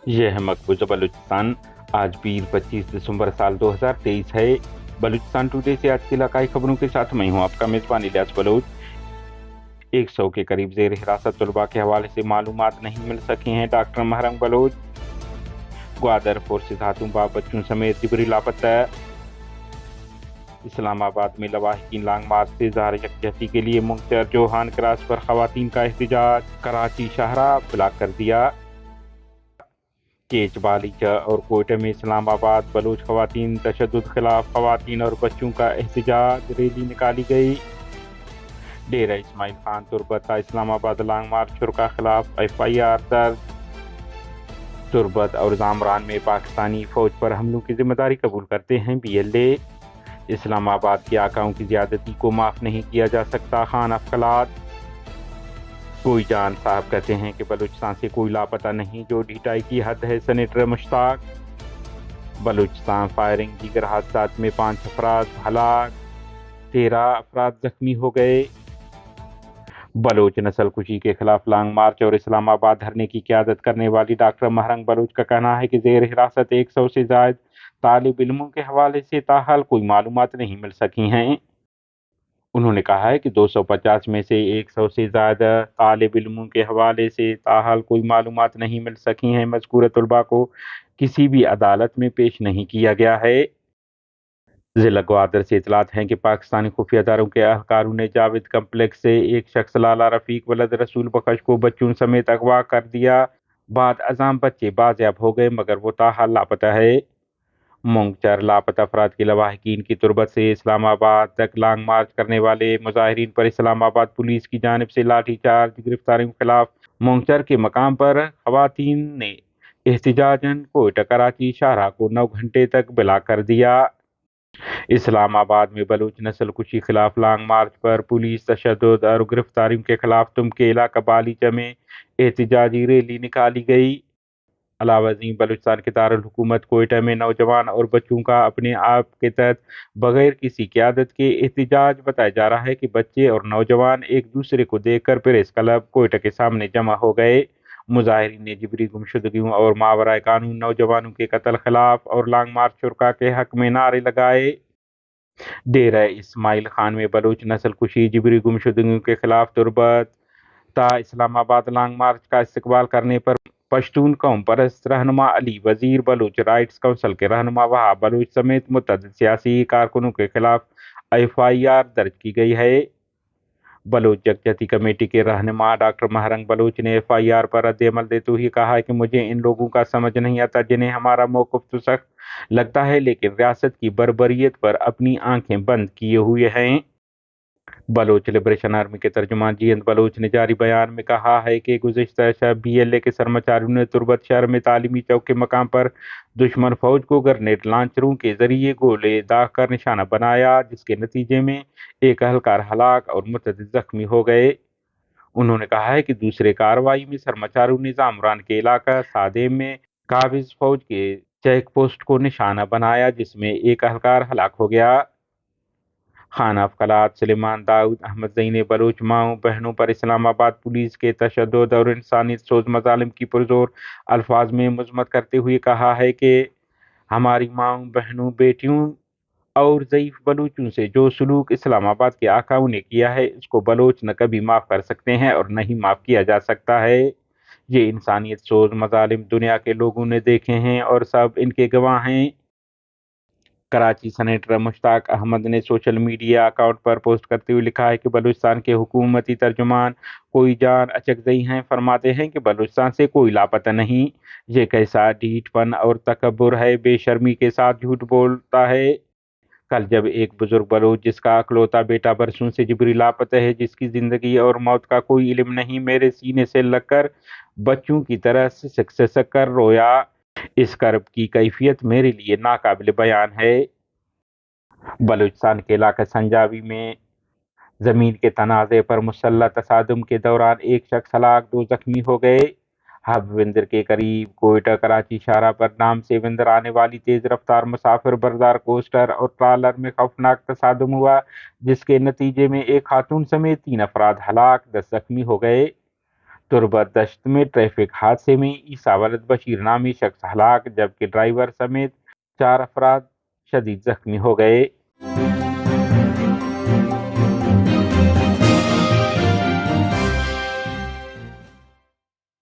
ये है मकबूजा बलूचिस्तान। आज पीर 25 दिसंबर साल 2023 है। बलूचिस्तान टुडे से आज की इलाकाई खबरों के साथ मैं हूं आपका मेजबान इलियास बलोच। 100 के करीब जेर हिरासत तलबा के हवाले से मालूमात नहीं मिल सकी हैं। डॉक्टर महरंग बलोच। ग्वादर फोर्सेज हाथों बाप बच्चों समेत जिबरी लापता। इस्लामाबाद में लवाहिकीन लॉन्ग मार्च से इज़हार यकजहती के लिए मुंगचर जोहान क्रास पर खवातीन का एहतजाज। कराची शाहरा ब्लॉक कर दिया। केच बालीचा और कोयटा में इस्लामाबाद बलूच खवातीन तशद्दुद खिलाफ खवातीन और बच्चों का एहतजाज रैली निकाली गई। डेरा इस्माइल खान तुर्बत इस्लामाबाद लॉन्ग मार्च शुरा खिलाफ FIR दर्ज। तुर्बत और जामरान में पाकिस्तानी फौज पर हमलों की जिम्मेदारी कबूल करते हैं BLA। इस्लामाबाद के आकाओं की ज्यादती को माफ नहीं किया जा सकता। खान अफकलात। कोई जान साहब कहते हैं कि बलूचिस्तान से कोई लापता नहीं, जो ढिटाई की हद है। सेनेटर मुश्ताक। बलूचिस्तान फायरिंग दीगर हादसात में 5 अफराद हलाक, 13 अफराद जख्मी हो गए। बलोच नस्ल कुशी के खिलाफ लॉन्ग मार्च और इस्लामाबाद धरने की क़यादत करने वाली डॉक्टर महरंग बलोच का कहना है कि जेर हिरासत 100 से ज़ायद तालिब इल्मों के हवाले से ताहाल कोई मालूमात नहीं मिल सकी हैं। उन्होंने कहा है कि 250 में से 100 से ज़्यादा तालिब इल्मों के हवाले से ताहाल कोई मालूमात नहीं मिल सकी हैं। मज़कूर तलबा को किसी भी अदालत में पेश नहीं किया गया है। ज़िला ग्वादर से इतलात हैं कि पाकिस्तानी खुफिया इदारों के अहलकारों ने जावेद कम्प्लेक्स से एक शख्स लाला रफ़ीक वलद रसूल बख्श को बच्चों समेत अगवा कर दिया। बाद अज़ाम बच्चे बाज़याब हो गए मगर वो ताहाल लापता है। मुंगचर लापता अफराद की लवाहिकीन की तुरबत से इस्लामाबाद तक लॉन्ग मार्च करने वाले मुजाहिरीन पर इस्लामाबाद पुलिस की जानिब से लाठीचार्ज। गिरफ्तारियों के खिलाफ मुंगचर के मकाम पर खवातीन ने एहतजाजन कोयटा कराची शाहरा को 9 घंटे तक ब्लॉक कर दिया। इस्लामाबाद में बलूच नस्ल कुशी खिलाफ लॉन्ग मार्च पर पुलिस तशद्दुद और गिरफ्तारियों के खिलाफ तुमके इलाका बालीचा में एहतजाजी रैली निकाली गई। अलावज़ीं बलूचिस्तान के दारुल हुकूमत कोयटा में नौजवान और बच्चों का अपने आप के तहत बगैर किसी क़यादत के एहतजाज। बताया जा रहा है कि बच्चे और नौजवान एक दूसरे को देखकर प्रेस क्लब कोयटा के सामने जमा हो गए। मुजाहिरीन ने जिबरी गुमशुदगियों और मावराए कानून नौजवानों के कत्ल खिलाफ और लॉन्ग मार्च शुरा के हक में नारे लगाए। डेरा इस्माइल खान में बलूच नस्ल कुशी जिबरी गुमशुदगियों के खिलाफ तुरबत ता इस्लामाबाद लॉन्ग मार्च का इस्तकबाल करने पर पश्तून कौम परस्त रहनुमा अली वजीर, बलूच राइट्स काउंसिल के रहनुमा वहाब बलूच समेत मुतअद्दिद सियासी कारकुनों के खिलाफ FIR दर्ज की गई है। बलूच यकजहती कमेटी के रहनुमा डॉक्टर महरंग बलूच ने FIR पर रद्द अमल देते हुए कहा है कि मुझे इन लोगों का समझ नहीं आता जिन्हें हमारा मौक़िफ़ तो सख्त लगता है लेकिन रियासत की बर्बरियत पर अपनी आंखें बंद किए हुए हैं। बलोच लिबरेशन आर्मी के तर्जुमान जीएंद बलोच ने जारी बयान में कहा है कि गुज़िश्ता शब BLA के सरमाचारियों ने तुर्बत शहर में तालीमी चौक के मकाम पर दुश्मन फौज को ग्रेनेड लॉन्चरों के जरिए गोले दाग कर निशाना बनाया, जिसके नतीजे में एक अहलकार हलाक और मुतअद्दिद जख्मी हो गए। उन्होंने कहा है कि दूसरे कार्रवाई में सरमाचारियों ने जामरान के इलाका सादेम में काबिज फौज के चेक पोस्ट को निशाना बनाया, जिसमें एक अहलकार हलाक हो गया। खान अफकलात सलेमान दाऊद अहमद जई ने बलूच माओं बहनों पर इस्लामाबाद पुलिस के तशद्दुद और इंसानियत सोज मजालिम की पुरजोर अल्फाज में मजम्मत करते हुए कहा है कि हमारी माओं बहनों बेटियों और ज़ईफ बलूचों से जो सलूक इस्लामाबाद के आकाओं ने किया है इसको बलोच न कभी माफ़ कर सकते हैं और न ही माफ़ किया जा सकता है। ये इंसानियत सोज मजालिम दुनिया के लोगों ने देखे हैं और सब इनके गवाह हैं। कराची सेनेटर मुश्ताक अहमद ने सोशल मीडिया अकाउंट पर पोस्ट करते हुए लिखा है कि बलूचिस्तान के हुकूमती तर्जुमान कोई जान अचकजई हैं, फरमाते हैं कि बलूचिस्तान से कोई लापता नहीं। ये कैसा ढीठपन और तकब्बुर है, बेशर्मी के साथ झूठ बोलता है। कल जब एक बुजुर्ग बलूच जिसका अकलौता बेटा बरसों से जिबरी लापता है, जिसकी जिंदगी और मौत का कोई इल्म नहीं, मेरे सीने से लगकर बच्चों की तरह सिसक कर रोया। इस कर्ब की कैफियत मेरे लिए नाकाबिल बयान है। बलूचिस्तान के इलाका संजावी में जमीन के तनाज़े पर मुसल्लह तसादुम के दौरान एक शख्स हलाक, 2 जख्मी हो गए। हबविंदर के करीब कोयटा कराची शाहरा पर नाम से विंदर आने वाली तेज रफ्तार मुसाफिर बरदार कोस्टर और ट्रालर में खौफनाक तसादुम हुआ, जिसके नतीजे में एक खातून समेत 3 अफराद हलाक, 10 जख्मी हो गए। تربت دشت میں ٹریفک حادثے میں عیسیٰ ولد بشیر نامی شخص ہلاک، جبکہ ڈرائیور سمیت 4 افراد شدید زخمی ہو گئے۔